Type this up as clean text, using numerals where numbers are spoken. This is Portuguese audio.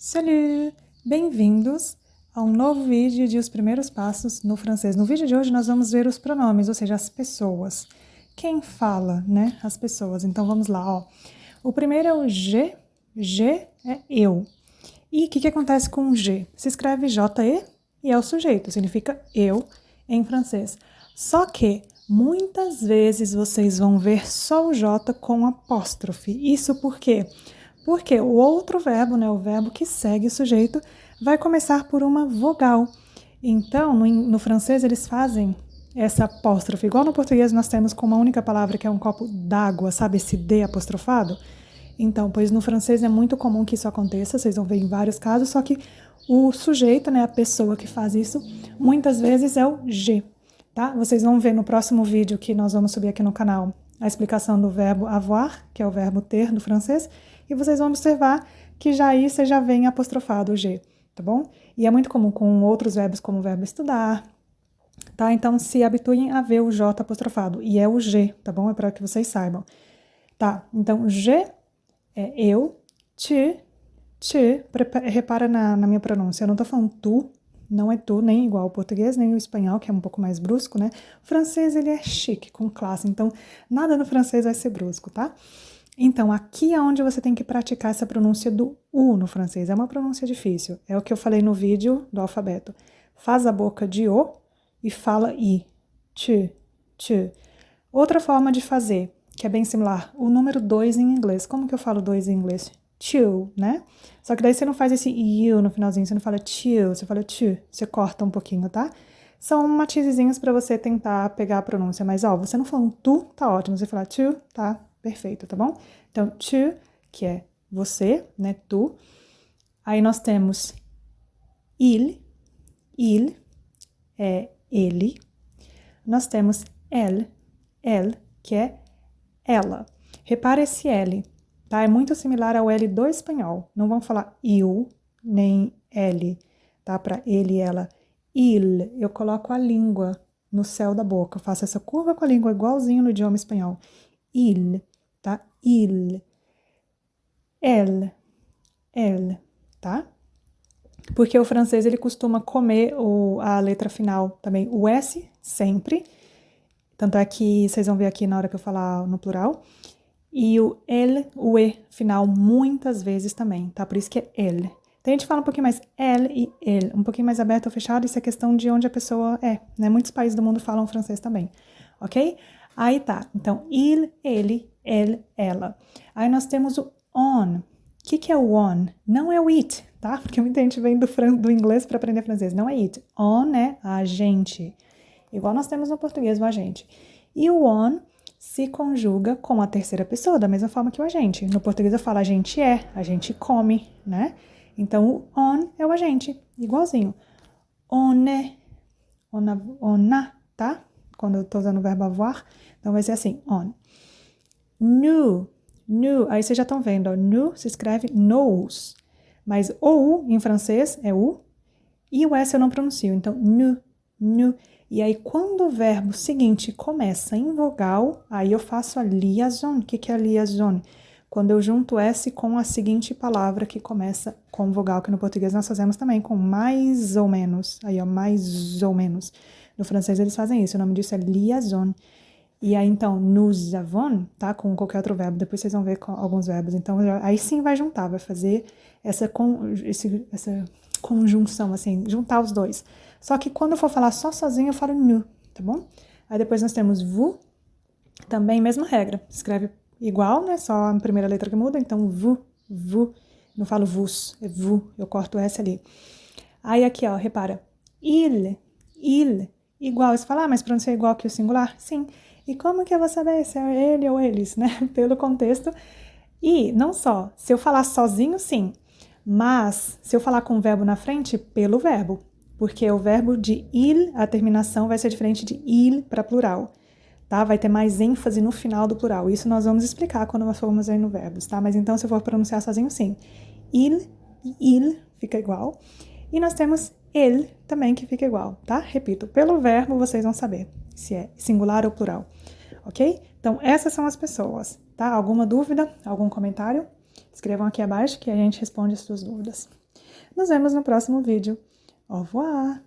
Salut! Bem-vindos a um novo vídeo de Os Primeiros Passos no Francês. No vídeo de hoje nós vamos ver os pronomes, ou seja, as pessoas. Quem fala, né? As pessoas. Então vamos lá, ó. O primeiro é o je. Je é eu. E o que acontece com o je? Se escreve J-E e é o sujeito, significa eu em francês. Só que muitas vezes vocês vão ver só o J com apóstrofe. Isso por quê? Porque o outro verbo, né, o verbo que segue o sujeito, vai começar por uma vogal. Então, no francês, eles fazem essa apóstrofe. Igual no português nós temos com uma única palavra, que é um copo d'água, sabe esse D apostrofado? Então, pois no francês é muito comum que isso aconteça, vocês vão ver em vários casos, só que o sujeito, né, a pessoa que faz isso, muitas vezes é o je, tá? Vocês vão ver no próximo vídeo que nós vamos subir aqui no canal a explicação do verbo avoir, que é o verbo ter do francês, e vocês vão observar que já aí você já vem apostrofado o G, tá bom? E é muito comum com outros verbos, como o verbo estudar, tá? Então, se habituem a ver o J apostrofado, e é o G, tá bom? É para que vocês saibam. Tá, então, G é eu, tu, repara na minha pronúncia, eu não tô falando tu, não é tu, nem igual ao português, nem o espanhol, que é um pouco mais brusco, né? O francês, ele é chique, com classe, então nada no francês vai ser brusco, tá? Então, aqui é onde você tem que praticar essa pronúncia do U no francês. É uma pronúncia difícil. É o que eu falei no vídeo do alfabeto. Faz a boca de O e fala I. Tu, tu. Outra forma de fazer, que é bem similar, o número 2 em inglês. Como que eu falo 2 em inglês? Two, né? Só que daí você não faz esse you no finalzinho, você não fala two, você fala tu. Você corta um pouquinho, tá? São matizezinhos para você tentar pegar a pronúncia. Mas, ó, você não falando tu, tá ótimo. Você falar tu, tá perfeito, tá bom? Então, tu, que é você, né, tu. Aí nós temos il é ele. Nós temos elle, que é ela. Repara esse L, tá? É muito similar ao L do espanhol. Não vamos falar eu, nem L, tá? Para ele e ela. Il, eu coloco a língua no céu da boca. Eu faço essa curva com a língua igualzinho no idioma espanhol. Il, tá? Il. Elle, tá? Porque o francês, ele costuma comer a letra final também, o S, sempre. Tanto é que vocês vão ver aqui na hora que eu falar no plural. E o L, o E final, muitas vezes também, tá? Por isso que é elle. Então, a gente fala um pouquinho mais elle e elle, um pouquinho mais aberto ou fechado, isso é questão de onde a pessoa é, né? Muitos países do mundo falam francês também, ok? Aí tá, então, il, ele, elle, ela. Aí nós temos o on. O que é o on? Não é o it, tá? Porque muita gente vem do inglês para aprender francês, não é it. On é agente, igual nós temos no português o agente. E o on se conjuga com a terceira pessoa, da mesma forma que o agente. No português eu falo a gente come, né? Então, o on é o agente, igualzinho. On est, on a, tá? Quando eu tô usando o verbo avoir, então vai ser assim, on. Nous, aí vocês já estão vendo, ó, nous se escreve nous, mas o U em francês é U, e o S eu não pronuncio, então nous. E aí, quando o verbo seguinte começa em vogal, aí eu faço a liaison. O que é a liaison? Quando eu junto S com a seguinte palavra que começa com vogal, que no português nós fazemos também com mais ou menos. Aí, ó, mais ou menos. No francês eles fazem isso, o nome disso é liaison. E aí, então, nous avons, tá? Com qualquer outro verbo, depois vocês vão ver com alguns verbos. Então, aí sim vai juntar, vai fazer essa conjunção, assim, juntar os dois. Só que quando eu for falar só sozinho, eu falo nous, tá bom? Aí depois nós temos vous, também mesma regra. Escreve igual, né? Só a primeira letra que muda, então vous. Não falo vos, é vous, eu corto o S ali. Aí aqui, ó, repara. Il, igual. Você fala, mas pronuncia igual que o singular? Sim. E como que eu vou saber se é ele ou eles, né? Pelo contexto. E não só, se eu falar sozinho, sim. Mas, se eu falar com o verbo na frente, pelo verbo. Porque o verbo de il, a terminação vai ser diferente de il para plural, tá? Vai ter mais ênfase no final do plural. Isso nós vamos explicar quando nós formos aí no verbos, tá? Mas então, se eu for pronunciar sozinho, sim. Il fica igual. E nós temos ele também, que fica igual, tá? Repito, pelo verbo vocês vão saber se é singular ou plural, ok? Então, essas são as pessoas, tá? Alguma dúvida? Algum comentário? Escrevam aqui abaixo que a gente responde as suas dúvidas. Nos vemos no próximo vídeo. Au revoir!